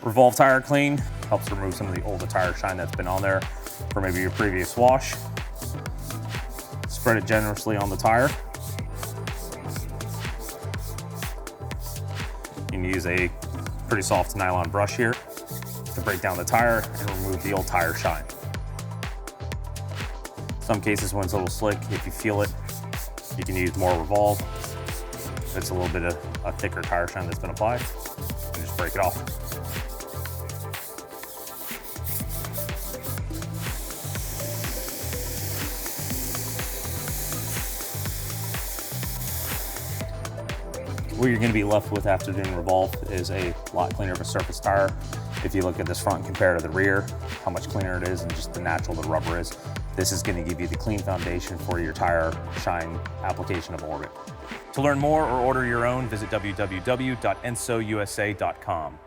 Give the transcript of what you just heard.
Revolve Tire Clean helps remove some of the older tire shine that's been on there for maybe your previous wash. Spread it generously on the tire. You can use a pretty soft nylon brush here to break down the tire and remove the old tire shine. Some cases when it's a little slick, if you feel it, you can use more Revolve. If it's a little bit of a thicker tire shine that's been applied, you just break it off. What you're going to be left with after doing Revolve is a lot cleaner of a surface tire. If you look at this front and compare to the rear, how much cleaner it is and just the natural the rubber is, this is going to give you the clean foundation for your tire shine application of Orbit. To learn more or order your own, visit www.aensousa.com.